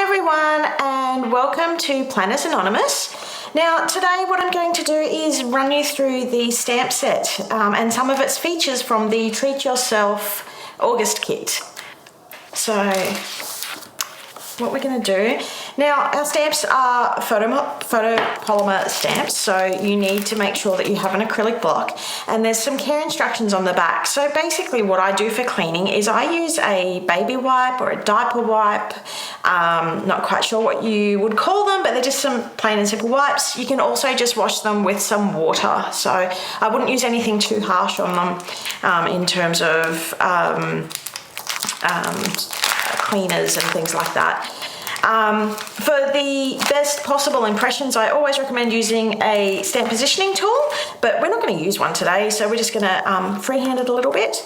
everyone, and welcome to Planners Anonymous. Now today what I'm going to do is run you through the stamp set and some of its features from the Treat Yourself August kit. So what we're going to do, now our stamps are photopolymer stamps, so you need to make sure that you have an acrylic block, and there's some care instructions on the back. So basically what I do for cleaning is I use a baby wipe or a diaper wipe, not quite sure what you would call them, but they're just some plain and simple wipes. You can also just wash them with some water, so I wouldn't use anything too harsh on them in terms of cleaners and things like that. For the best possible impressions, I always recommend using a stamp positioning tool, but we're not going to use one today, so we're just going to freehand it a little bit.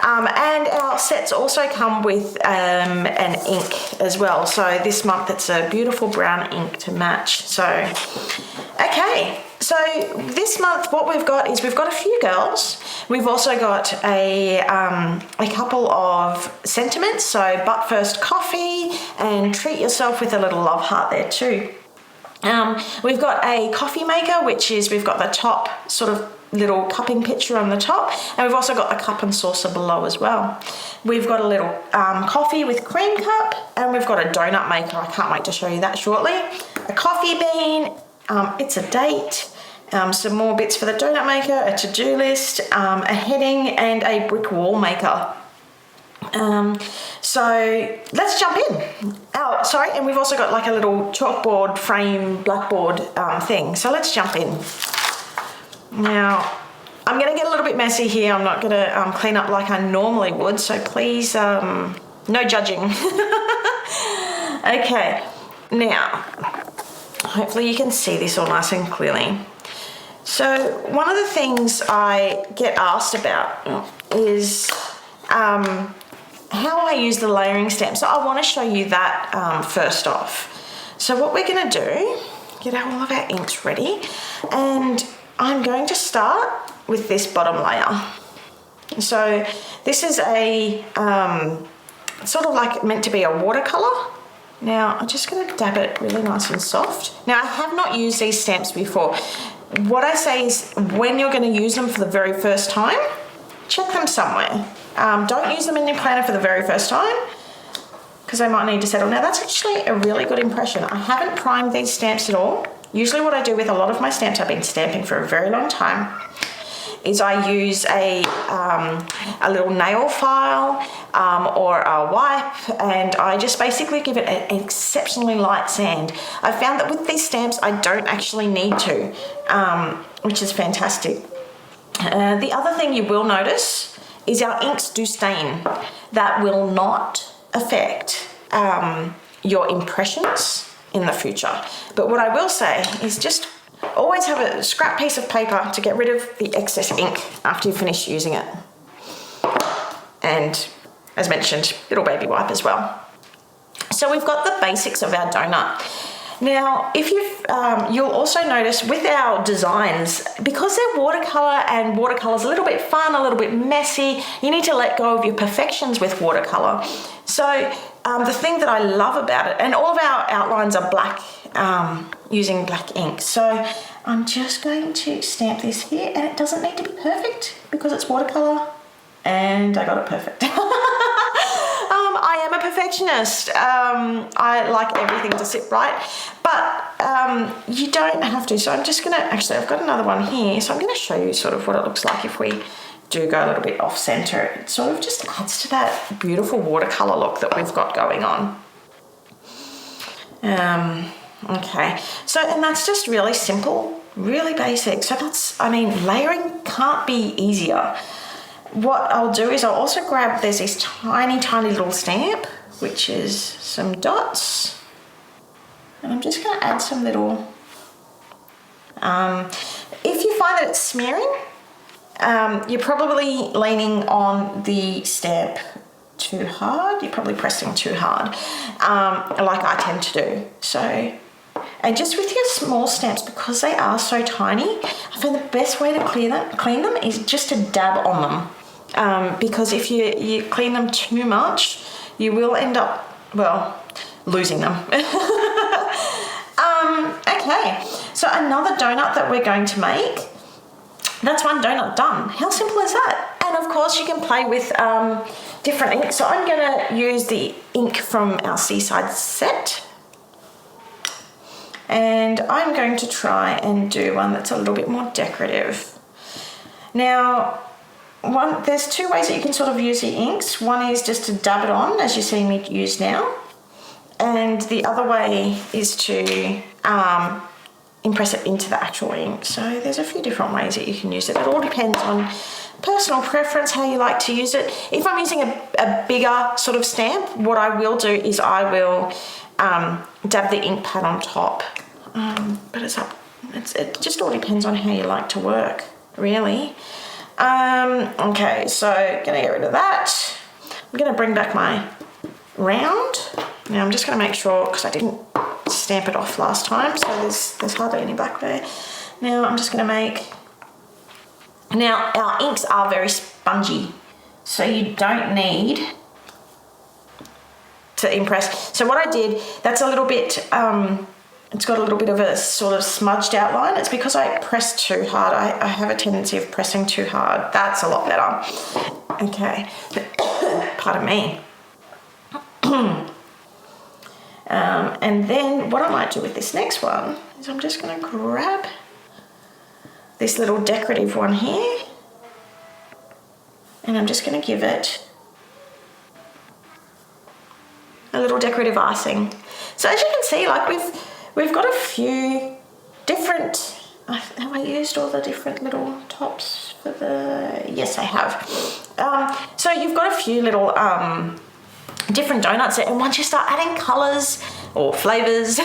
And our sets also come with an ink as well. So this month it's a beautiful brown ink to match. So, okay. So this month what we've got is we've got a few girls. We've also got a couple of sentiments. So but first coffee and treat yourself with a little love heart there too. We've got a coffee maker, which is we've got the top sort of little cupping picture on the top, and we've also got the cup and saucer below as well. We've got a little coffee with cream cup, and we've got a donut maker. I can't wait to show you that shortly. A coffee bean, it's a date, some more bits for the donut maker, a to-do list, a heading, and a brick wall maker. So let's jump in. Oh, sorry, and we've also got like a little chalkboard frame, blackboard thing. So let's jump in. Now, I'm going to get a little bit messy here. I'm not going to clean up like I normally would, so please, no judging. Okay, now, hopefully you can see this all nice and clearly. So one of the things I get asked about is how I use the layering stamp. So I want to show you that first off. So what we're going to do, get all of our inks ready, and I'm going to start with this bottom layer. So this is a sort of like meant to be a watercolor. Now I'm just going to dab it really nice and soft. Now I have not used these stamps before. What I say is when you're going to use them for the very first time, check them somewhere. Don't use them in your planner for the very first time because they might need to settle. Now that's actually a really good impression. I haven't primed these stamps at all. Usually what I do with a lot of my stamps, I've been stamping for a very long time, is I use a little nail file or a wipe, and I just basically give it an exceptionally light sand. I found that with these stamps I don't actually need to, which is fantastic. The other thing you will notice is our inks do stain. That will not affect your impressions in the future. But what I will say is just always have a scrap piece of paper to get rid of the excess ink after you finish using it. And as mentioned, little baby wipe as well. So we've got the basics of our donut. Now, if you'll also notice with our designs, because they're watercolor and watercolor's a little bit fun, a little bit messy, you need to let go of your perfections with watercolor. So the thing that I love about it, and all of our outlines are black, using black ink. So I'm just going to stamp this here, and it doesn't need to be perfect because it's watercolor, and I got it perfect. I am a perfectionist. I like everything to sit right, but you don't have to. So I'm just gonna, actually I've got another one here, so I'm gonna show you sort of what it looks like if we do go a little bit off center. It sort of just adds to that beautiful watercolor look that we've got going on. Okay, so, and that's just really simple, really basic. So that's, I mean, layering can't be easier. What I'll do is I'll also grab, there's this tiny, tiny little stamp, which is some dots. And I'm just gonna add some little, if you find that it's smearing, you're probably leaning on the stamp too hard. You're probably pressing too hard, like I tend to do. So, and just with your small stamps, because they are so tiny, I find the best way to clean them is just to dab on them. Because if you clean them too much, you will end up, well, losing them. Okay, so another donut that we're going to make, that's one donut done. How simple is that? And of course you can play with different ink. So I'm gonna use the ink from our Seaside set. And I'm going to try and do one that's a little bit more decorative. Now, there's two ways that you can sort of use the inks. One is just to dab it on, as you see me use now. And the other way is to impress it into the actual ink. So there's a few different ways that you can use it. It all depends on personal preference, how you like to use it. If I'm using a bigger sort of stamp, what I will do is I will dab the ink pad on top. But it just all depends on how you like to work, really. Okay, so gonna get rid of that. I'm gonna bring back my round. Now I'm just gonna make sure, because I didn't stamp it off last time, so there's hardly any black there. Now I'm just gonna now our inks are very spongy, so you don't need to impress. So what I did, that's a little bit, it's got a little bit of a sort of smudged outline. It's because I pressed too hard. I have a tendency of pressing too hard. That's a lot better. Okay, pardon me. And then what I might do with this next one is I'm just going to grab this little decorative one here, and I'm just going to give it a little decorative icing. So as you can see, like we've got a few different, have I used all the different little tops for the, yes I have. So you've got a few little different donuts there, and once you start adding colours or flavours,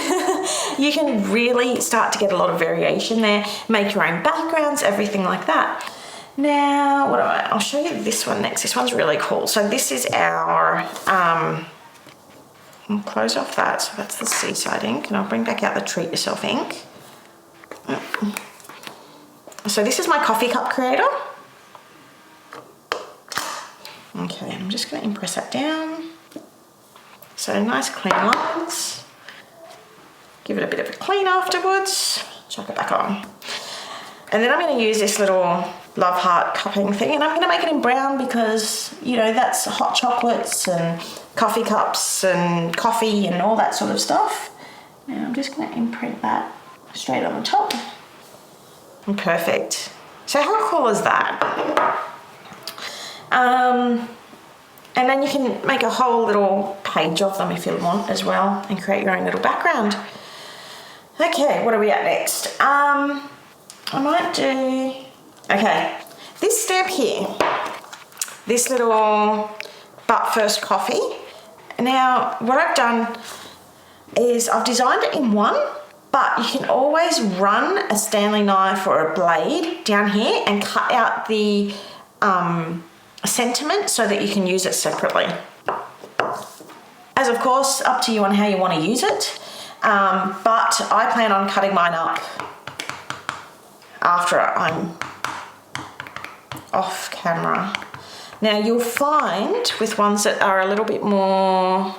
you can really start to get a lot of variation there, make your own backgrounds, everything like that. Now, I'll show you this one next. This one's really cool. So this is our, I'll close off that. So that's the Seaside ink, and I'll bring back out the Treat Yourself ink. So this is my coffee cup creator. Okay, I'm just going to impress that down. So nice clean lines. Give it a bit of a clean afterwards. Chuck it back on. And then I'm going to use this little love heart cupping thing, and I'm going to make it in brown because, you know, that's hot chocolates and coffee cups and coffee and all that sort of stuff. Now I'm just going to imprint that straight on the top. And perfect. So how cool is that? And then you can make a whole little page of them if you want as well, and create your own little background. Okay, what are we at next? I might do, okay, this stamp here, this little But First Coffee. Now, what I've done is I've designed it in one, but you can always run a Stanley knife or a blade down here and cut out the sentiment so that you can use it separately. As of course, up to you on how you want to use it, but I plan on cutting mine up after I'm off camera. Now you'll find with ones that are a little bit more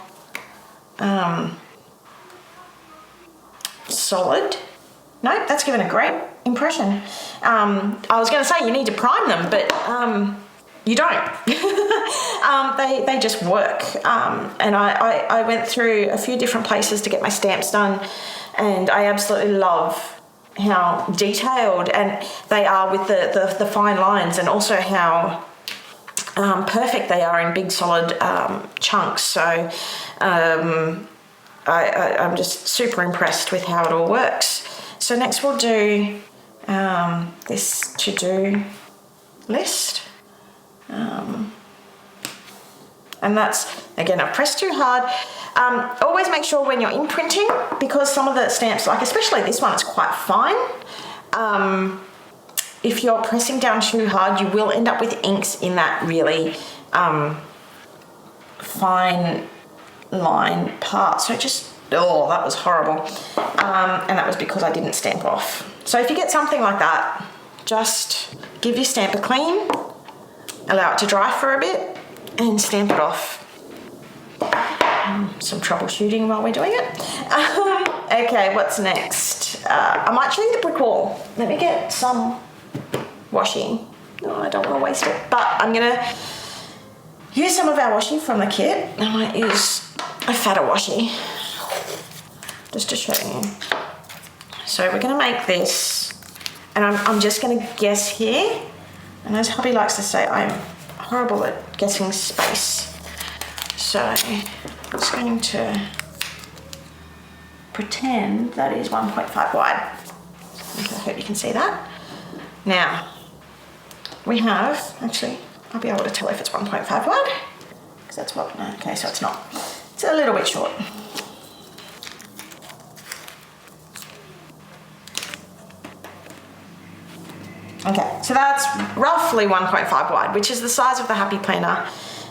solid. Nope, that's given a great impression. I was going to say you need to prime them, but you don't. They just work. And I went through a few different places to get my stamps done, and I absolutely love how detailed and they are with the fine lines, and also how perfect they are in big solid chunks. So I'm just super impressed with how it all works. So next we'll do this to-do list. And that's, again, I pressed too hard. Always make sure when you're imprinting, because some of the stamps, like especially this one, it's quite fine. If you're pressing down too hard, you will end up with inks in that really fine line part. So just, oh, that was horrible. And that was because I didn't stamp off. So if you get something like that, just give your stamp a clean, allow it to dry for a bit, and stamp it off. some troubleshooting while we're doing it. Okay, what's next? I might show you the brick wall. Let me get some washi. No, I don't want to waste it, but I'm gonna use some of our washi from the kit. I might use a fatter washi just to show you. So we're gonna make this, and I'm just gonna guess here, and as hubby likes to say, I'm horrible at guessing space. So I'm just going to pretend that is 1.5 wide. Okay, I hope you can see that. Now, we have, actually, I'll be able to tell if it's 1.5 wide, because that's what, no, okay, so it's not. It's a little bit short. Okay, so that's roughly 1.5 wide, which is the size of the Happy Planner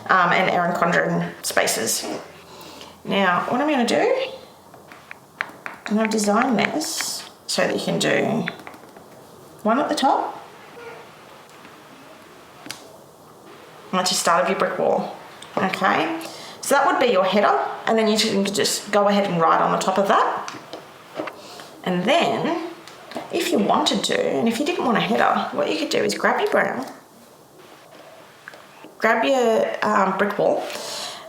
and Erin Condren spaces. Now, what I'm going to do, and I've designed this so that you can do one at the top. And that's your start of your brick wall. Okay, so that would be your header, and then you can just go ahead and write on the top of that. And then, if you wanted to, and if you didn't want a header, what you could do is grab your brown, grab your brick wall.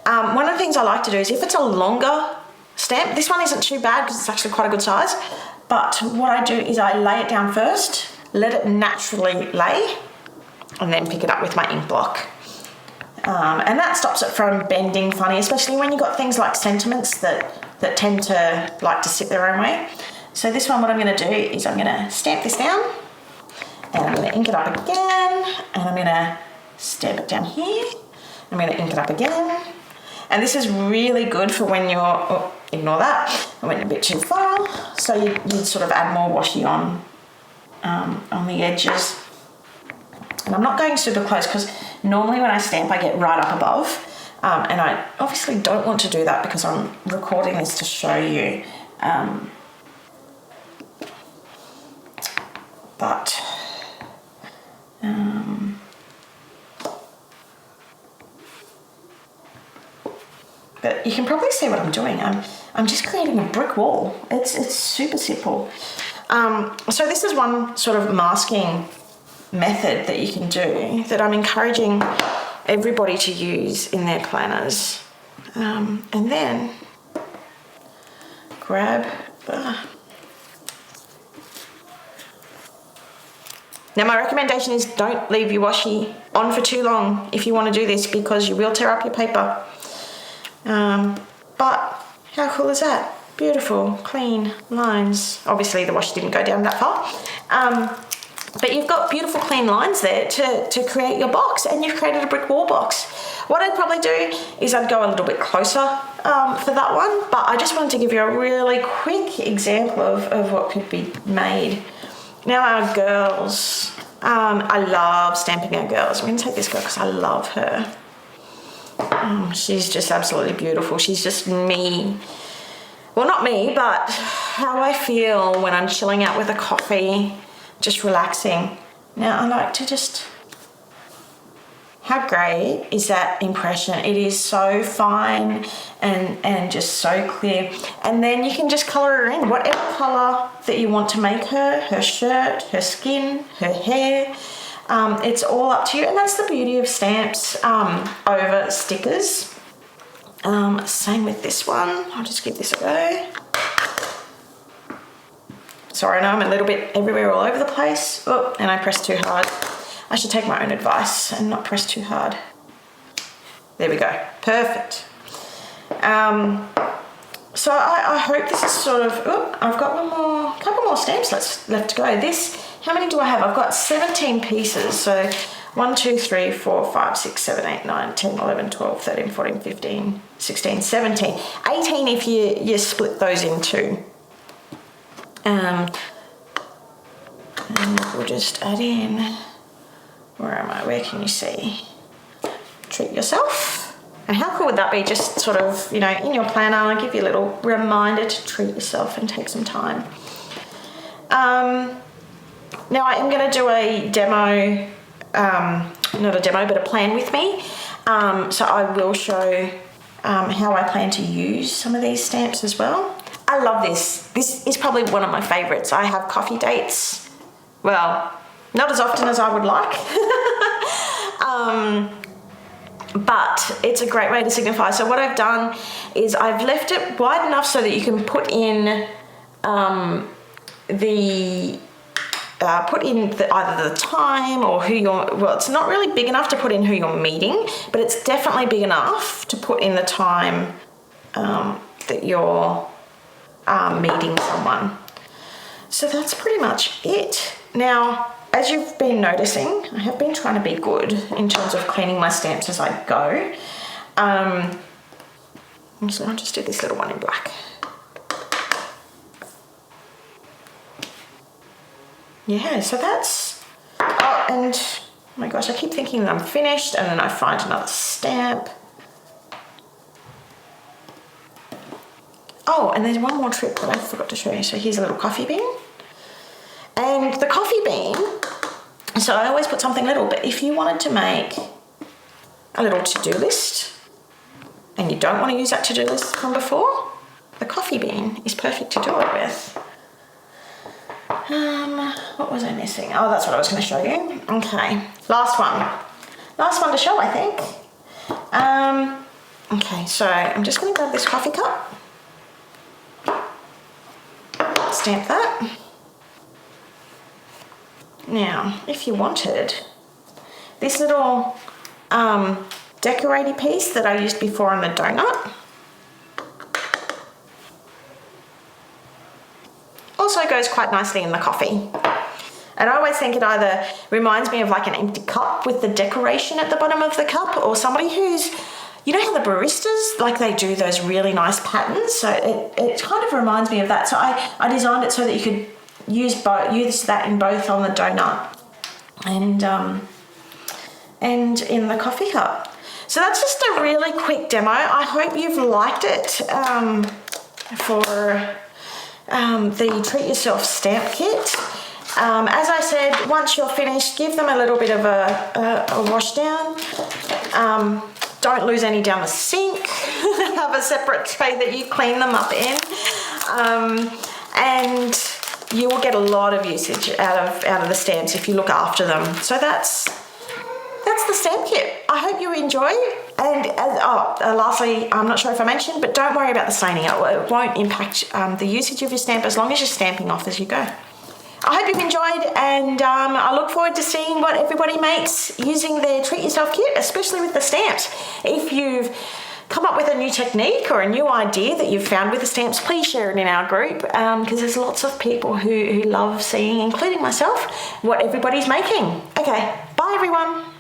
One of the things I like to do is if it's a longer stamp, this one isn't too bad because it's actually quite a good size, but what I do is I lay it down first, let it naturally lay, and then pick it up with my ink block. And that stops it from bending funny, especially when you've got things like sentiments that tend to like to sit their own way. So this one, what I'm going to do is I'm going to stamp this down, and I'm going to ink it up again, and I'm going to stamp it down here. I'm going to ink it up again. And this is really good for when you're, oh, ignore that, I went a bit too far. So you'd sort of add more washi on the edges. And I'm not going super close because normally when I stamp I get right up above. And I obviously don't want to do that because I'm recording this to show you. But you can probably see what I'm doing. I'm just creating a brick wall. It's super simple. So this is one sort of masking method that you can do that I'm encouraging everybody to use in their planners. And then grab. Now my recommendation is don't leave your washi on for too long if you want to do this, because you will tear up your paper. But how cool is that? Beautiful, clean lines. Obviously the washi didn't go down that far. But you've got beautiful clean lines there to create your box, and you've created a brick wall box. What I'd probably do is I'd go a little bit closer for that one, but I just wanted to give you a really quick example of what could be made. Now our girls, I love stamping our girls. I'm going to take this girl because I love her. She's just absolutely beautiful. She's just me. Well, not me, but how I feel when I'm chilling out with a coffee, just relaxing. Now I like to just, how great is that impression? It is so fine and just so clear. And then you can just colour her in, whatever colour that you want to make her shirt, her skin, her hair. It's all up to you, and that's the beauty of stamps over stickers. Same with this one. I'll just give this a go. Sorry, I know I'm a little bit everywhere all over the place. Oh, and I pressed too hard. I should take my own advice and not press too hard. There we go. Perfect. So I hope this is sort of, oh, I've got couple more stamps left to go. How many do I have? I've got 17 pieces. So 1, 2, 3, 4, 5, 6, 7, 8, 9, 10, 11, 12, 13, 14, 15, 16, 17. 18 if you split those in two. And we'll just add in, where am I? Where can you see? Treat yourself. And how cool would that be? Just sort of, in your planner, give you a little reminder to treat yourself and take some time. Now I am going to do a demo, not a demo, but a plan with me. So I will show how I plan to use some of these stamps as well. I love this. This is probably one of my favorites. I have coffee dates. Well, not as often as I would like. But it's a great way to signify. So what I've done is I've left it wide enough so that you can put in either the time or who you're, well, it's not really big enough to put in who you're meeting, but it's definitely big enough to put in the time that you're meeting someone. So that's pretty much it. Now, as you've been noticing, I have been trying to be good in terms of cleaning my stamps as I go. So I'll just do this little one in black. Yeah, so that's, oh, and oh my gosh, I keep thinking that I'm finished and then I find another stamp. Oh, and there's one more trick that I forgot to show you. So here's a little coffee bean. And the coffee bean, so I always put something little, but if you wanted to make a little to-do list and you don't want to use that to-do list from before, the coffee bean is perfect to do it with. What was I missing? Oh, that's what I was going to show you. Okay, last one to show, I think. Okay, so I'm just going to grab this coffee cup, stamp that. Now, if you wanted, this little decorative piece that I used before on the donut also goes quite nicely in the coffee. And I always think it either reminds me of like an empty cup with the decoration at the bottom of the cup, or somebody who's, you know how the baristas, like they do those really nice patterns? So it kind of reminds me of that. So I designed it so that you could use that in both on the donut and in the coffee cup. So that's just a really quick demo. I hope you've liked it for the Treat Yourself stamp kit. As I said, once you're finished, give them a little bit of a wash down. Don't lose any down the sink. Have a separate tray that you clean them up in. And you will get a lot of usage out of the stamps if you look after them. So that's the stamp kit. I hope you enjoy. And lastly, I'm not sure if I mentioned, but don't worry about the staining. It won't impact the usage of your stamp as long as you're stamping off as you go. I hope you've enjoyed, and I look forward to seeing what everybody makes using their Treat Yourself kit, especially with the stamps. If you've come up with a new technique or a new idea that you've found with the stamps, please share it in our group, because there's lots of people who love seeing, including myself, what everybody's making. Okay, bye everyone.